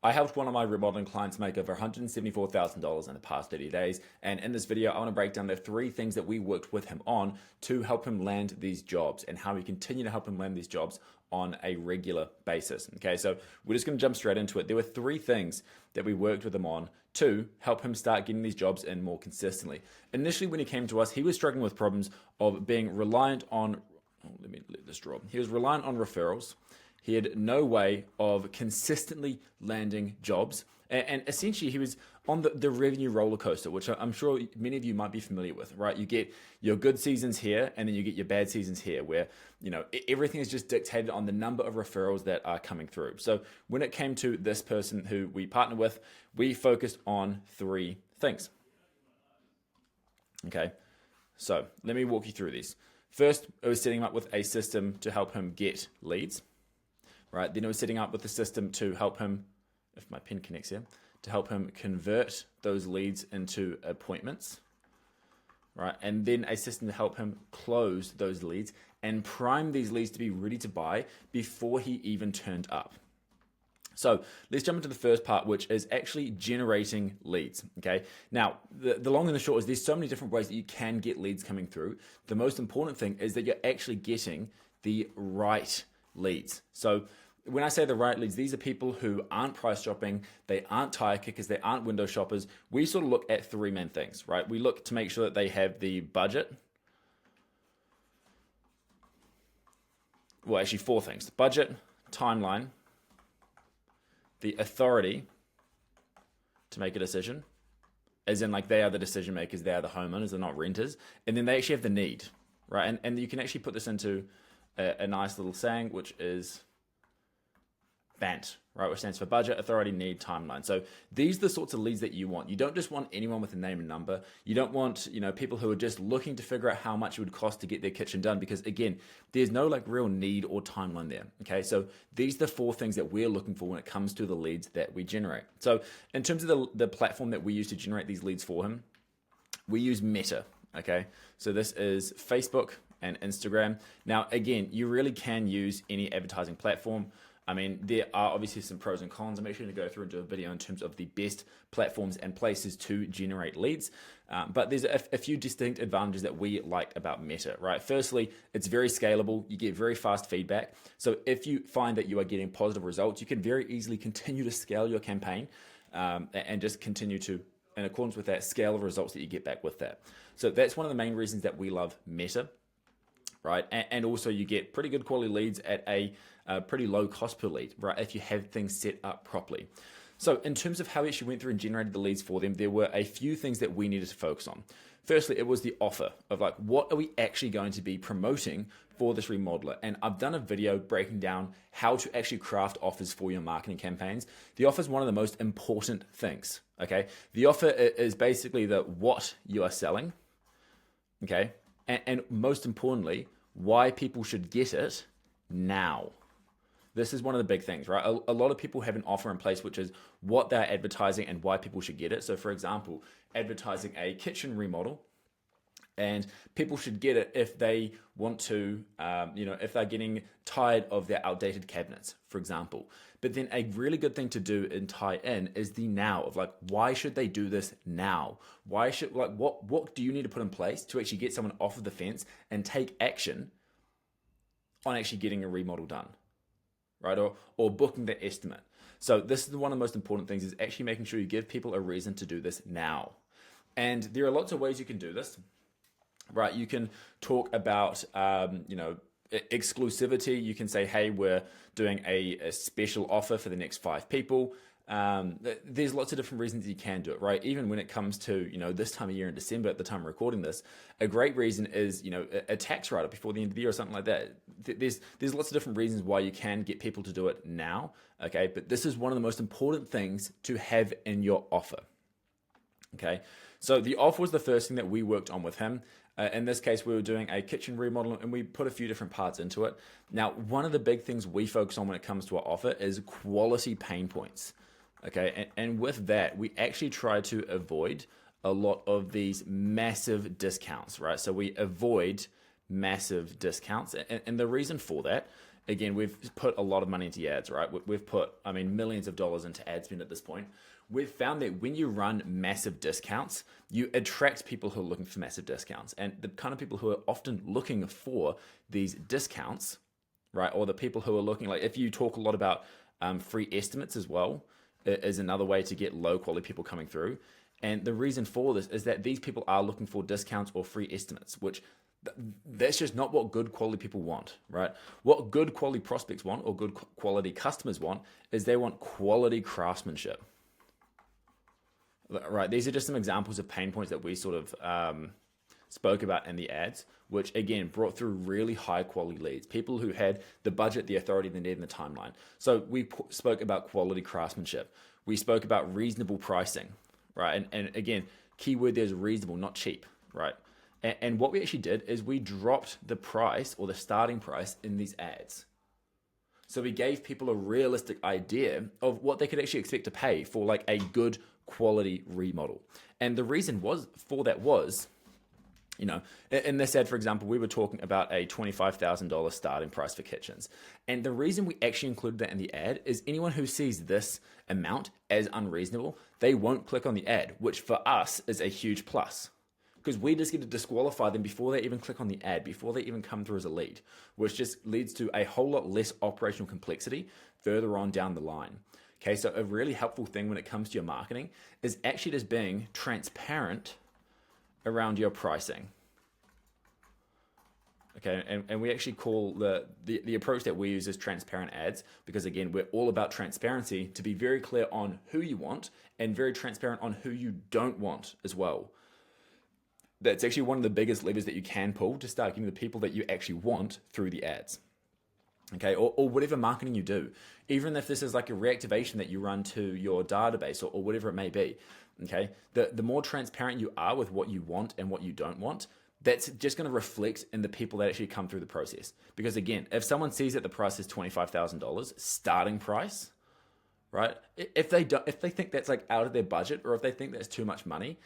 I helped one of my remodeling clients make over $174,000 in the past 30 days. And in this video, I want to break down the 3 things that we worked with him on to help him land these jobs and how we continue to help him land these jobs on a regular basis. Okay, so we're just going to jump straight into it. There were 3 things that we worked with him on to help him start getting these jobs in more consistently. Initially, when he came to us, he was struggling with problems of being reliant on, let me let this drop. He was reliant on referrals. He had no way of consistently landing jobs. And essentially, he was on the revenue roller coaster, which I'm sure many of you might be familiar with, right? You get your good seasons here, and then you get your bad seasons here, where everything is just dictated on the number of referrals that are coming through. So when it came to this person who we partnered with, we focused on 3 things. Okay, so let me walk you through these. First, it was setting him up with a system to help him get leads. Right, then it was setting up with the system to help him, if my pen connects here, to help him convert those leads into appointments, right? And then a system to help him close those leads and prime these leads to be ready to buy before he even turned up. So let's jump into the first part, which is actually generating leads, okay? Now, the long and the short is there's so many different ways that you can get leads coming through. The most important thing is that you're actually getting the right leads. So when I say the right leads, these are people who aren't price shopping, they aren't tire kickers, they aren't window shoppers. We sort of look at 3 main things, right? We look to make sure that they have the budget. Well, actually 4 things: budget, timeline, the authority to make a decision, as in like they are the decision makers, they are the homeowners, they're not renters, and then they actually have the need, right? And you can actually put this into a nice little saying, which is BANT, right, which stands for budget, authority, need, timeline. So these are the sorts of leads that you want. You don't just want anyone with a name and number. You don't want, people who are just looking to figure out how much it would cost to get their kitchen done, because again, there's no like real need or timeline there. Okay, so these are the 4 things that we're looking for when it comes to the leads that we generate. So in terms of the platform that we use to generate these leads for him, we use Meta. Okay, so this is Facebook and Instagram. Now, again, you really can use any advertising platform. I mean, there are obviously some pros and cons. I'm actually going to go through and do a video in terms of the best platforms and places to generate leads. But there's a few distinct advantages that we like about Meta, right? Firstly, it's very scalable. You get very fast feedback. So if you find that you are getting positive results, you can very easily continue to scale your campaign and just continue to, in accordance with that, scale the results that you get back with that. So that's one of the main reasons that we love Meta. Right, and also you get pretty good quality leads at a pretty low cost per lead, right, if you have things set up properly. So in terms of how we actually went through and generated the leads for them, there were a few things that we needed to focus on. Firstly, it was the offer of like, what are we actually going to be promoting for this remodeler? And I've done a video breaking down how to actually craft offers for your marketing campaigns. The offer is one of the most important things, okay? The offer is basically the what you are selling, okay? And most importantly, why people should get it now. This is one of the big things, right? A lot of people have an offer in place, which is what they're advertising and why people should get it. So for example, advertising a kitchen remodel, and people should get it if they want to, if they're getting tired of their outdated cabinets, for example. But then a really good thing to do and tie in is the now of like, why should they do this now? Why should, like, what do you need to put in place to actually get someone off of the fence and take action on actually getting a remodel done, right? Or booking the estimate. So this is one of the most important things, is actually making sure you give people a reason to do this now. And there are lots of ways you can do this. Right, you can talk about, exclusivity. You can say, hey, we're doing a special offer for the next 5 people. There's lots of different reasons you can do it, right? Even when it comes to, this time of year in December, at the time of recording this, a great reason is, a tax write-up before the end of the year or something like that. There's lots of different reasons why you can get people to do it now, okay? But this is one of the most important things to have in your offer, okay? So the offer was the first thing that we worked on with him. In this case, we were doing a kitchen remodel and we put a few different parts into it. Now, one of the big things we focus on when it comes to our offer is quality pain points. Okay, and with that, we actually try to avoid a lot of these massive discounts, right? So we avoid massive discounts. And the reason for that again, we've put a lot of money into ads, right? We've put, I mean, millions of dollars into ad spend at this point. We've found that when you run massive discounts, you attract people who are looking for massive discounts. And the kind of people who are often looking for these discounts, right? Or the people who are looking, like if you talk a lot about free estimates as well, is another way to get low quality people coming through. And the reason for this is that these people are looking for discounts or free estimates, which that's just not what good quality people want, right? What good quality prospects want or good quality customers want is they want quality craftsmanship. Right, these are just some examples of pain points that we sort of spoke about in the ads, which again brought through really high quality leads, people who had the budget, the authority, the need, and the timeline. So we spoke about quality craftsmanship. We spoke about reasonable pricing, right? And again, keyword there is reasonable, not cheap, right? And what we actually did is we dropped the price or the starting price in these ads. So we gave people a realistic idea of what they could actually expect to pay for like a good quality remodel. And the reason was you know, in this ad, for example, we were talking about a $25,000 starting price for kitchens. And the reason we actually included that in the ad is anyone who sees this amount as unreasonable, they won't click on the ad, which for us is a huge plus. Because we just get to disqualify them before they even click on the ad, before they even come through as a lead, which just leads to a whole lot less operational complexity further on down the line. Okay, so a really helpful thing when it comes to your marketing is actually just being transparent around your pricing. Okay, and we actually call the approach that we use as transparent ads, because again, we're all about transparency, to be very clear on who you want and very transparent on who you don't want as well. That's actually one of the biggest levers that you can pull to start getting the people that you actually want through the ads. Okay, or whatever marketing you do, even if this is like a reactivation that you run to your database or whatever it may be. Okay, the more transparent you are with what you want and what you don't want, that's just going to reflect in the people that actually come through the process. Because again, if someone sees that the price is $25,000 starting price, right? If they think that's like out of their budget, or if they think that's too much money,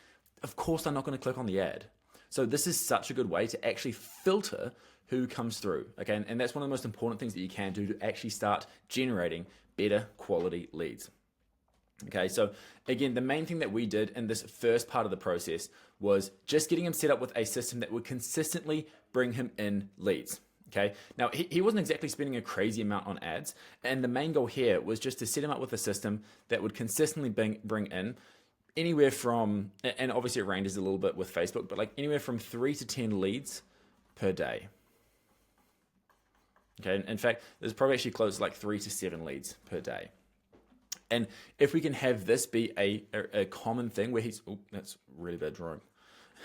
of course they're not going to click on the ad. So this is such a good way to actually filter who comes through. Okay, and that's one of the most important things that you can do to actually start generating better quality leads. Okay, so again, the main thing that we did in this first part of the process was just getting him set up with a system that would consistently bring him in leads. Okay, now he wasn't exactly spending a crazy amount on ads, and the main goal here was just to set him up with a system that would consistently bring in anywhere from, and obviously it ranges a little bit with Facebook, but like anywhere from 3 to 10 leads per day. Okay, in fact, there's probably actually close to like 3 to 7 leads per day. And if we can have this be a common thing where he's, oh, that's really bad drawing,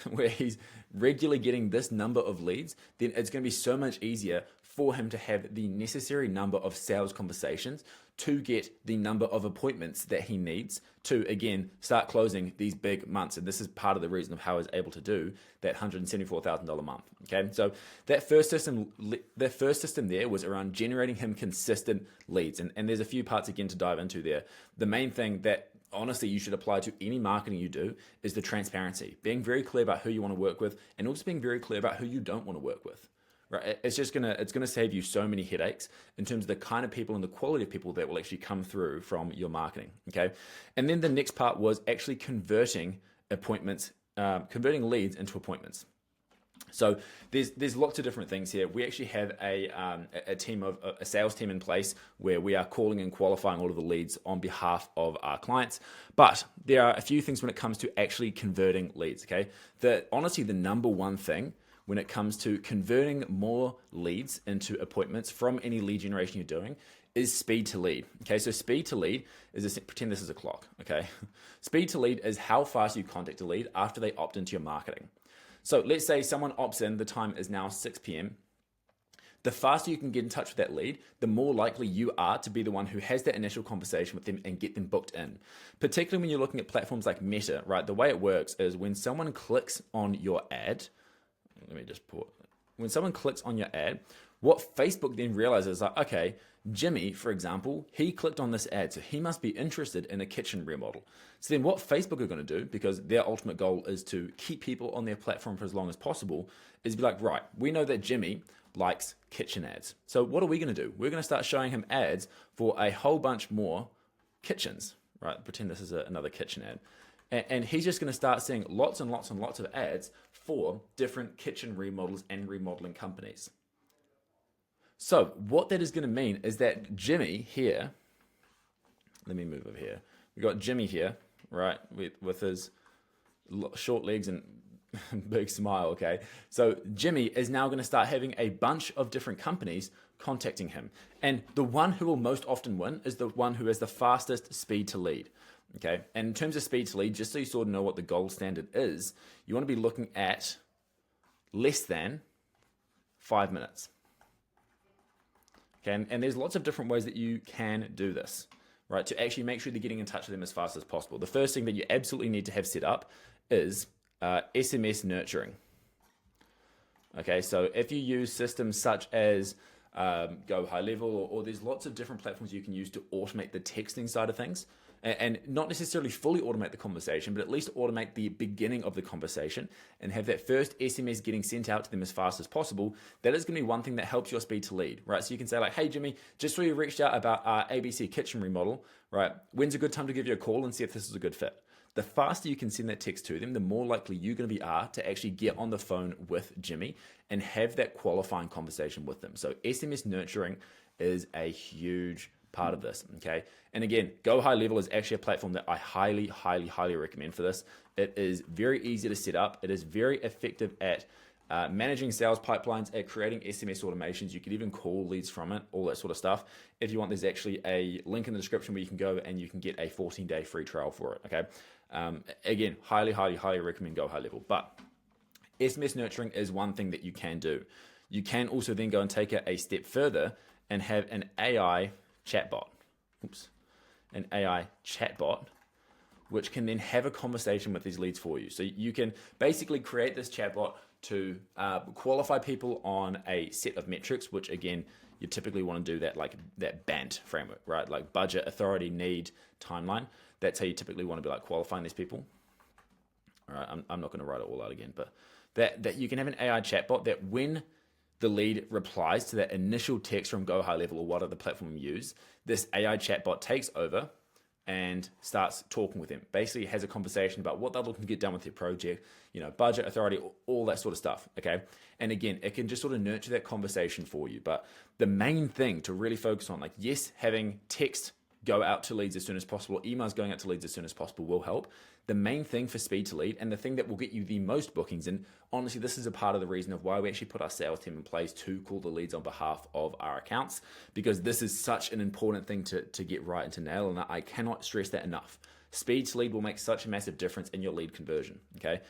where he's regularly getting this number of leads, then it's going to be so much easier for him to have the necessary number of sales conversations to get the number of appointments that he needs to, again, start closing these big months. And this is part of the reason of how I was able to do that $174,000 month. Okay, so that first system there was around generating him consistent leads. And there's a few parts again to dive into there. The main thing that honestly you should apply to any marketing you do is the transparency, being very clear about who you want to work with, and also being very clear about who you don't want to work with. Right? It's gonna save you so many headaches in terms of the kind of people and the quality of people that will actually come through from your marketing. Okay, and then the next part was actually converting leads into appointments. So there's lots of different things here. We actually have a sales team in place where we are calling and qualifying all of the leads on behalf of our clients. But there are a few things when it comes to actually converting leads. Okay, honestly, the number one thing when it comes to converting more leads into appointments from any lead generation you're doing is speed to lead. Okay, so speed to lead is, pretend this is a clock, okay? Speed to lead is how fast you contact a lead after they opt into your marketing. So let's say someone opts in, the time is now 6 p.m. The faster you can get in touch with that lead, the more likely you are to be the one who has that initial conversation with them and get them booked in. Particularly when you're looking at platforms like Meta, right? The way it works is when someone clicks on your ad, when someone clicks on your ad, what Facebook then realizes is like, okay, Jimmy, for example, he clicked on this ad, so he must be interested in a kitchen remodel. So then what Facebook are going to do, because their ultimate goal is to keep people on their platform for as long as possible, is be like, right, we know that Jimmy likes kitchen ads. So what are we going to do? We're going to start showing him ads for a whole bunch more kitchens, right? Pretend this is another kitchen ad. And he's just going to start seeing lots and lots and lots of ads for different kitchen remodels and remodeling companies. So what that is going to mean is that Jimmy here, let me move over here. We got Jimmy here, right, with his short legs and big smile, okay? So Jimmy is now going to start having a bunch of different companies contacting him. And the one who will most often win is the one who has the fastest speed to lead, okay? And in terms of speed to lead, just so you sort of know what the gold standard is, you want to be looking at less than 5 minutes. Okay, and there's lots of different ways that you can do this, right? To actually make sure they're getting in touch with them as fast as possible. The first thing that you absolutely need to have set up is SMS nurturing. Okay, so if you use systems such as GoHighLevel, or there's lots of different platforms you can use to automate the texting side of things, and not necessarily fully automate the conversation, but at least automate the beginning of the conversation and have that first SMS getting sent out to them as fast as possible. That is going to be one thing that helps your speed to lead, right? So you can say like, hey, Jimmy, just saw you reached out about our ABC kitchen remodel, right? When's a good time to give you a call and see if this is a good fit? The faster you can send that text to them, the more likely you're going to be to actually get on the phone with Jimmy and have that qualifying conversation with them. So SMS nurturing is a huge part of this, okay? And again, GoHighLevel is actually a platform that I highly, highly, highly recommend for this. It is very easy to set up. It is very effective at managing sales pipelines, at creating SMS automations. You could even call leads from it, all that sort of stuff. If you want, there's actually a link in the description where you can go and you can get a 14-day free trial for it, okay? Again, highly, highly, highly recommend GoHighLevel. But SMS nurturing is one thing that you can do. You can also then go and take it a step further and have an AI chatbot. An AI chatbot, which can then have a conversation with these leads for you. So you can basically create this chatbot to qualify people on a set of metrics, which again, you typically want to do that like that BANT framework, right? Like budget, authority, need, timeline. That's how you typically want to be like qualifying these people. All right, I'm not going to write it all out again, but that you can have an AI chatbot that when the lead replies to that initial text from GoHighLevel or what other platform you use, this AI chatbot takes over and starts talking with them. Basically has a conversation about what they're looking to get done with their project, budget, authority, all that sort of stuff, okay? And again, it can just sort of nurture that conversation for you. But the main thing to really focus on, like, yes, having text go out to leads as soon as possible, emails going out to leads as soon as possible will help. The main thing for speed to lead and the thing that will get you the most bookings, and honestly, this is a part of the reason of why we actually put our sales team in place to call the leads on behalf of our accounts, because this is such an important thing to get right and to nail, and I cannot stress that enough. Speed to lead will make such a massive difference in your lead conversion, okay?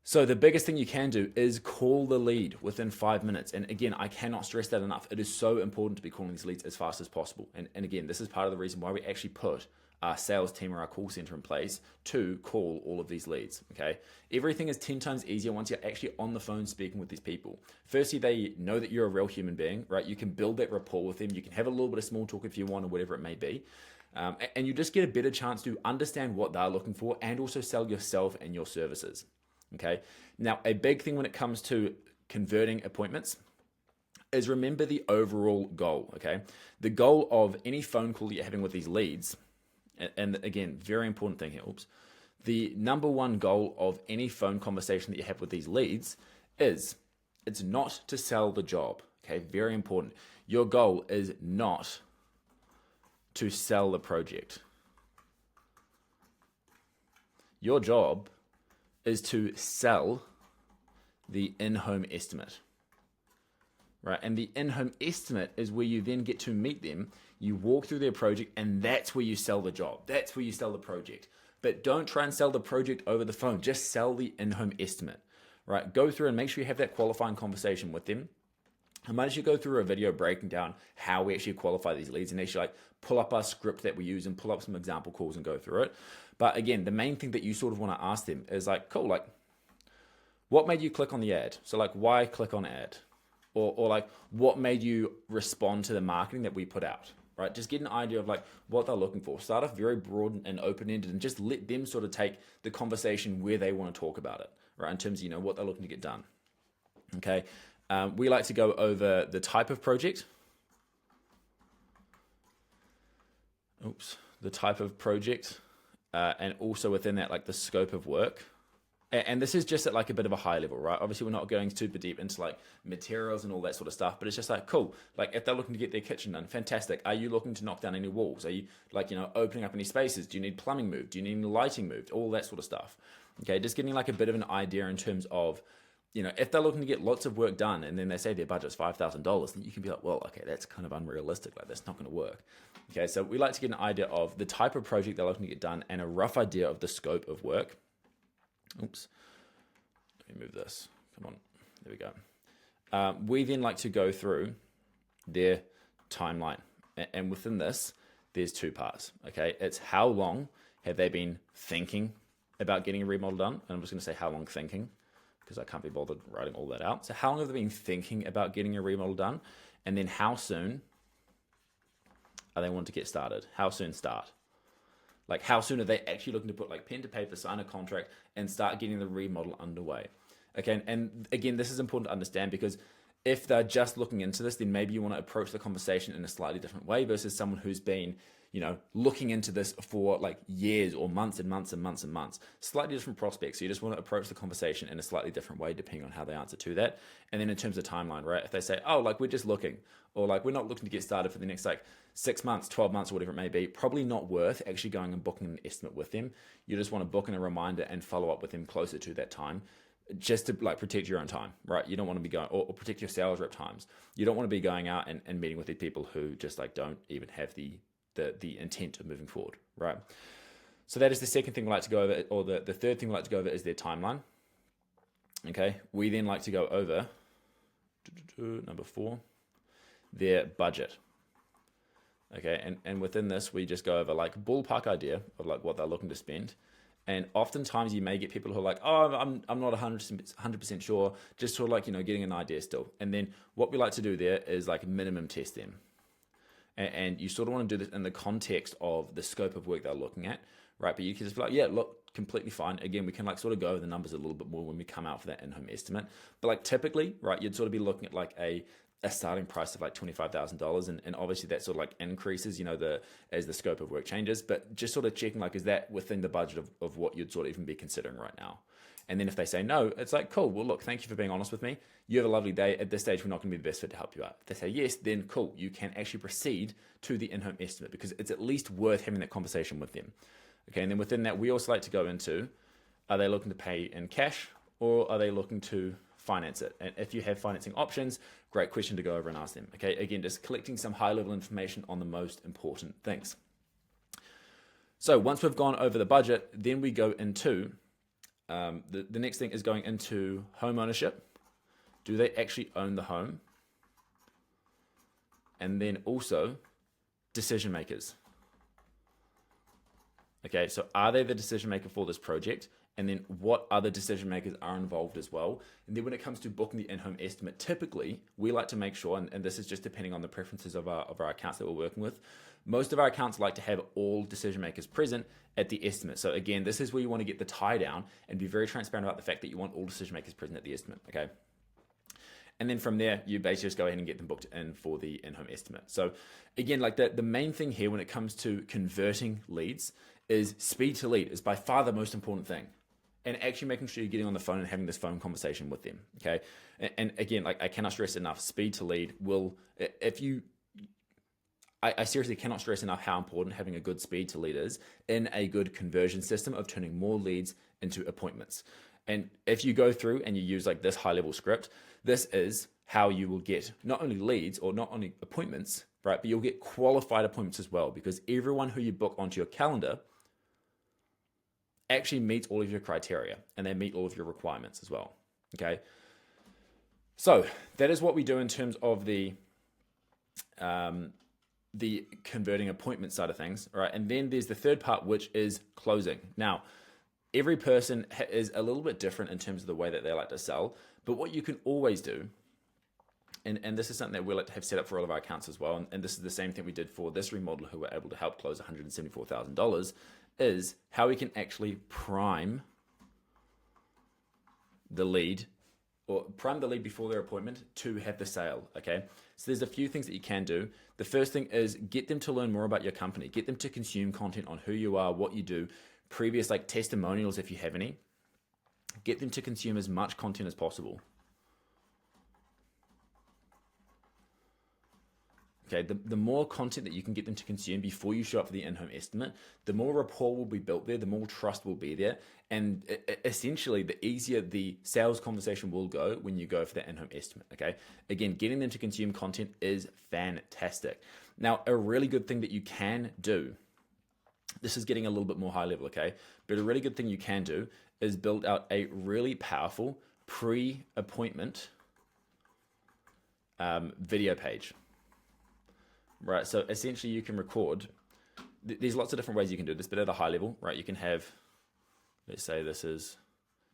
So the biggest thing you can do is call the lead within 5 minutes. And again, I cannot stress that enough. It is so important to be calling these leads as fast as possible. And again, this is part of the reason why we actually put our sales team or our call center in place to call all of these leads, okay? Everything is 10 times easier once you're actually on the phone speaking with these people. Firstly, they know that you're a real human being, right? You can build that rapport with them. You can have a little bit of small talk if you want or whatever it may be. And you just get a better chance to understand what they're looking for and also sell yourself and your services. Okay. Now, a big thing when it comes to converting appointments is remember the overall goal. Okay. The goal of any phone call that you're having with these leads, and again, very important thing here. The number one goal of any phone conversation that you have with these leads is it's not to sell the job. Okay. Very important. Your goal is not to sell the project. Your job is to sell the in-home estimate, right? And the in-home estimate is where you then get to meet them, you walk through their project, and that's where you sell the job. That's where you sell the project. But don't try and sell the project over the phone. Just sell the in-home estimate, right? Go through and make sure you have that qualifying conversation with them. I might actually go through a video breaking down how we actually qualify these leads and actually like pull up our script that we use and pull up some example calls and go through it. But again, the main thing that you sort of want to ask them is like, cool, like what made you click on the ad? So like why click on ad? Or like what made you respond to the marketing that we put out, right? Just get an idea of like what they're looking for. Start off very broad and open-ended and just let them sort of take the conversation where they want to talk about it, right? In terms of, what they're looking to get done. Okay. We like to go over the type of project. The type of project, and also within that, like the scope of work. And this is just at like a bit of a high level, right? Obviously, we're not going super deep into like materials and all that sort of stuff, but it's just like, cool. Like if they're looking to get their kitchen done, fantastic. Are you looking to knock down any walls? Are you like, opening up any spaces? Do you need plumbing moved? Do you need any lighting moved? All that sort of stuff. Okay, just getting like a bit of an idea in terms of, if they're looking to get lots of work done and then they say their budget's $5,000, then you can be like, well, okay, that's kind of unrealistic. Like that's not going to work. Okay, so we like to get an idea of the type of project they're looking to get done and a rough idea of the scope of work. Oops. Let me move this. Come on. There we go. We then like to go through their timeline. And within this, there's two parts. Okay. It's how long have they been thinking about getting a remodel done? And I'm just going to say how long thinking, because I can't be bothered writing all that out. So how long have they been thinking about getting a remodel done? And then how soon are they wanting to get started? How soon start? Like how soon are they actually looking to put like pen to paper, sign a contract, and start getting the remodel underway? Okay, and again, this is important to understand because if they're just looking into this, then maybe you want to approach the conversation in a slightly different way versus someone who's been, looking into this for like years or months and months and months and months. Slightly different prospects. So you just want to approach the conversation in a slightly different way depending on how they answer to that. And then in terms of timeline, right? If they say, oh, like we're just looking, or like we're not looking to get started for the next like 6 months, 12 months, or whatever it may be, probably not worth actually going and booking an estimate with them. You just want to book in a reminder and follow up with them closer to that time, just to like protect your own time, right? You don't want to be going, or protect your sales rep times. You don't want to be going out and meeting with these people who just like don't even have the intent of moving forward, right? So that is the second thing we like to go over, or the third thing we like to go over is their timeline. Okay, we then like to go over number 4, their budget. Okay, and within this, we just go over like ballpark idea of like what they're looking to spend. And oftentimes you may get people who are like, oh, I'm not 100% sure, just sort of like, getting an idea still. And then what we like to do there is like minimum test them. And you sort of want to do this in the context of the scope of work they're looking at, right? But you can just be like, yeah, look, completely fine. Again, we can like sort of go over the numbers a little bit more when we come out for that in-home estimate. But like typically, right, you'd sort of be looking at like a starting price of like $25,000, and obviously that sort of like increases, as the scope of work changes. But just sort of checking like, is that within the budget of what you'd sort of even be considering right now? And then if they say no, it's like, cool, well, look, thank you for being honest with me. You have a lovely day. At this stage, we're not going to be the best fit to help you out. If they say yes, then cool, you can actually proceed to the in-home estimate because it's at least worth having that conversation with them. Okay, and then within that, we also like to go into, are they looking to pay in cash or are they looking to finance it? And if you have financing options, great question to go over and ask them. Okay, again, just collecting some high-level information on the most important things. So once we've gone over the budget, then we go into the next thing is going into home ownership. Do they actually own the home? And then also decision makers. Okay, so are they the decision maker for this project? And then what other decision makers are involved as well? And then when it comes to booking the in-home estimate, typically we like to make sure, and this is just depending on the preferences of our accounts that we're working with, most of our accounts like to have all decision makers present at the estimate. So again, this is where you want to get the tie down and be very transparent about the fact that you want all decision makers present at the estimate, okay? And then from there, you basically just go ahead and get them booked in for the in-home estimate. So again, like the main thing here when it comes to converting leads is speed to lead is by far the most important thing. And actually making sure you're getting on the phone and having this phone conversation with them, okay? And again, like I cannot stress enough, speed to lead will, I seriously cannot stress enough how important having a good speed to lead is in a good conversion system of turning more leads into appointments. And if you go through and you use like this high-level script, this is how you will get not only leads or not only appointments, right? But you'll get qualified appointments as well, because everyone who you book onto your calendar actually meets all of your criteria and they meet all of your requirements as well, okay? So that is what we do in terms of the converting appointment side of things, right? And then there's the third part, which is closing. Now, every person is a little bit different in terms of the way that they like to sell, but what you can always do, and this is something that we like to have set up for all of our accounts as well, and this is the same thing we did for this remodeler who were able to help close $174,000, is how we can actually prime the lead or prime the lead before their appointment to have the sale, okay? So there's a few things that you can do. The first thing is get them to learn more about your company. Get them to consume content on who you are, what you do, previous like testimonials if you have any. Get them to consume as much content as possible. Okay, the more content that you can get them to consume before you show up for the in-home estimate, the more rapport will be built there, the more trust will be there, and essentially the easier the sales conversation will go when you go for that in-home estimate, okay? Again, getting them to consume content is fantastic. Now, a really good thing that you can do, this is getting a little bit more high level, okay? But a really good thing you can do is build out a really powerful pre-appointment video page. Right, so essentially you can record, there's lots of different ways you can do this, but at a high level, right, you can have, let's say this is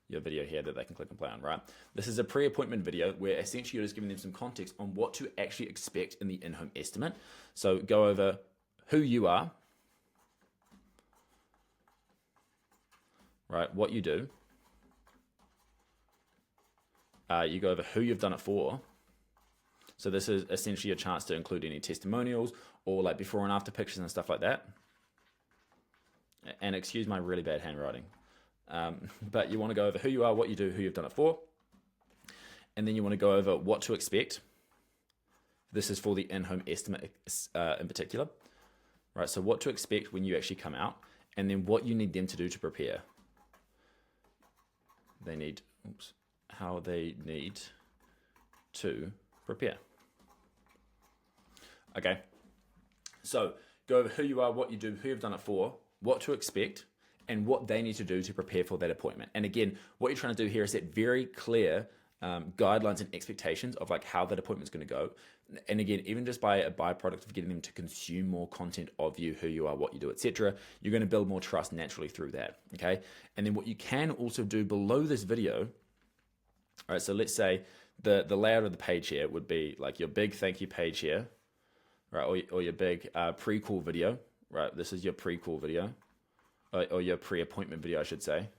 your video here that they can click and play on, right? This is a pre-appointment video where essentially you're just giving them some context on what to actually expect in the in-home estimate. So go over who you are, right, what you do. You go over who you've done it for. So this is essentially a chance to include any testimonials or like before and after pictures and stuff like that. And excuse my really bad handwriting. But you want to go over who you are, what you do, who you've done it for. And then you want to go over what to expect. This is for the in-home estimate in particular. Right, so what to expect when you actually come out, and then what you need them to do to prepare. They need, how they need to prepare. Okay, so go over who you are, what you do, who you've done it for, what to expect, and what they need to do to prepare for that appointment. And again, what you're trying to do here is set very clear guidelines and expectations of like how that appointment's going to go. And again, even just by a byproduct of getting them to consume more content of you, who you are, what you do, etc., you're going to build more trust naturally through that. Okay, and then what you can also do below this video. All right, so let's say the layout of the page here would be like your big thank you page here, right? Or your big pre-call video, right? This is your pre-call video, or your pre-appointment video, I should say,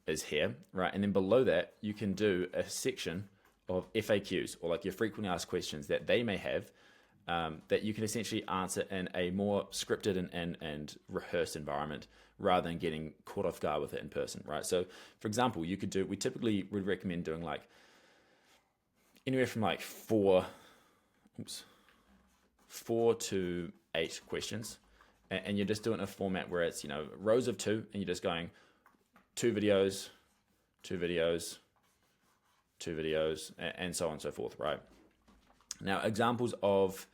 is here, right? And then below that, you can do a section of FAQs, or like your frequently asked questions that they may have, that you can essentially answer in a more scripted and rehearsed environment rather than getting caught off guard with it in person, right? So for example, we typically would recommend doing like anywhere from like four to 8 questions. And you're just doing a format where it's, rows of 2, and you're just going 2 videos, 2 videos, 2 videos, and so on and so forth, right? Now, examples of,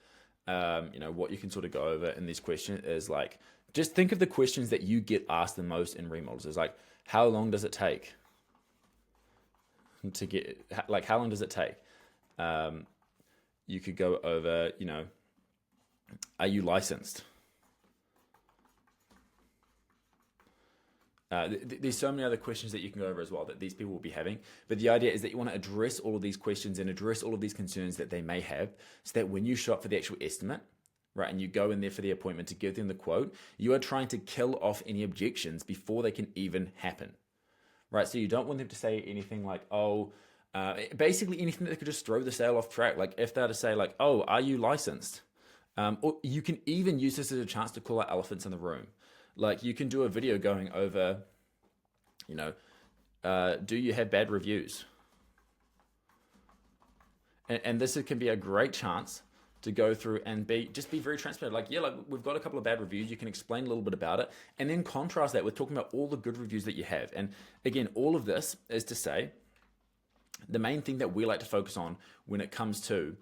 what you can sort of go over in this question is like, just think of the questions that you get asked the most in remodels. It's like, how long does it take to get, like, how long does it take? You could go over, are you licensed? There's so many other questions that you can go over as well that these people will be having. But the idea is that you want to address all of these questions and address all of these concerns that they may have, so that when you show up for the actual estimate, right, and you go in there for the appointment to give them the quote, you are trying to kill off any objections before they can even happen, right? So you don't want them to say anything like, basically anything that could just throw the sale off track. Like if they're to say like, oh, are you licensed? Or you can even use this as a chance to call out elephants in the room. Like you can do a video going over, do you have bad reviews? And this can be a great chance to go through and be very transparent. Like, we've got a couple of bad reviews. You can explain a little bit about it, and then contrast that with talking about all the good reviews that you have. And again, all of this is to say, the main thing that we like to focus on when it comes to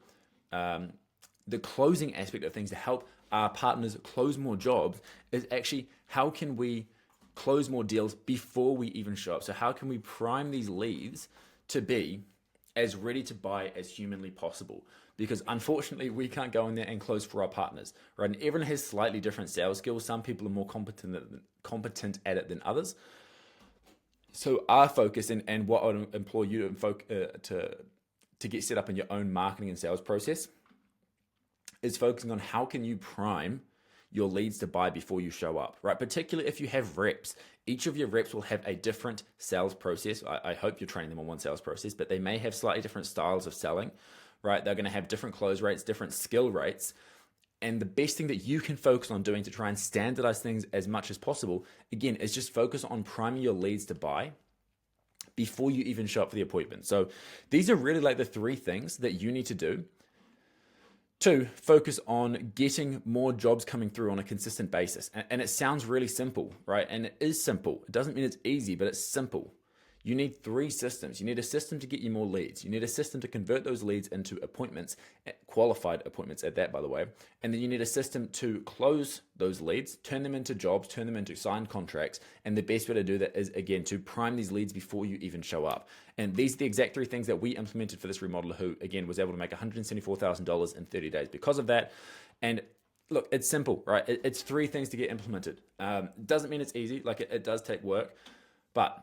the closing aspect of things to help our partners close more jobs is actually how can we close more deals before we even show up? So how can we prime these leads to be as ready to buy as humanly possible? Because unfortunately, we can't go in there and close for our partners, right? And everyone has slightly different sales skills. Some people are more competent at it than others. So our focus and what I would implore you to get set up in your own marketing and sales process is focusing on how can you prime your leads to buy before you show up, right? Particularly if you have reps. Each of your reps will have a different sales process. I hope you're training them on one sales process, but they may have slightly different styles of selling, right? They're going to have different close rates, different skill rates. And the best thing that you can focus on doing to try and standardize things as much as possible, again, is just focus on priming your leads to buy before you even show up for the appointment. So these are really like the 3 things that you need to do to focus on getting more jobs coming through on a consistent basis. And it sounds really simple, right? And it is simple. It doesn't mean it's easy, but it's simple. You need 3 systems. You need a system to get you more leads. You need a system to convert those leads into appointments, qualified appointments at that, by the way. And then you need a system to close those leads, turn them into jobs, turn them into signed contracts. And the best way to do that is, again, to prime these leads before you even show up. And these are the exact 3 things that we implemented for this remodeler who, again, was able to make $174,000 in 30 days because of that. And look, it's simple, right? It's 3 things to get implemented. Doesn't mean it's easy. Like it does take work, but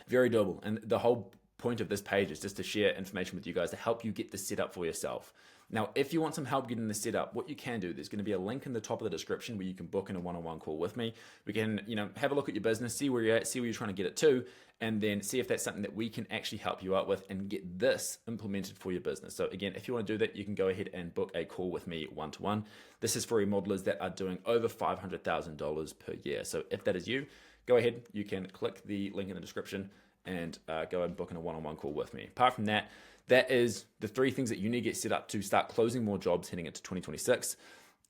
very doable. And the whole point of this page is just to share information with you guys to help you get this set up for yourself. Now, if you want some help getting this set up, what you can do, there's going to be a link in the top of the description where you can book in a one-on-one call with me. We can, have a look at your business, see where you're at, see where you're trying to get it to, and then see if that's something that we can actually help you out with and get this implemented for your business. So again, if you want to do that, you can go ahead and book a call with me one-to-one. This is for remodelers that are doing over $500,000 per year. So if that is you, go ahead, you can click the link in the description and go and book in a one-on-one call with me. Apart from that, that is the 3 things that you need to get set up to start closing more jobs heading into 2026.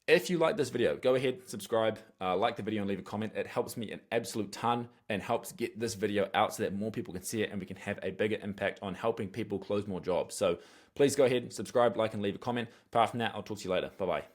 If you like this video, go ahead, subscribe, like the video and leave a comment. It helps me an absolute ton and helps get this video out so that more people can see it and we can have a bigger impact on helping people close more jobs. So please go ahead, subscribe, like, and leave a comment. Apart from that, I'll talk to you later. Bye-bye.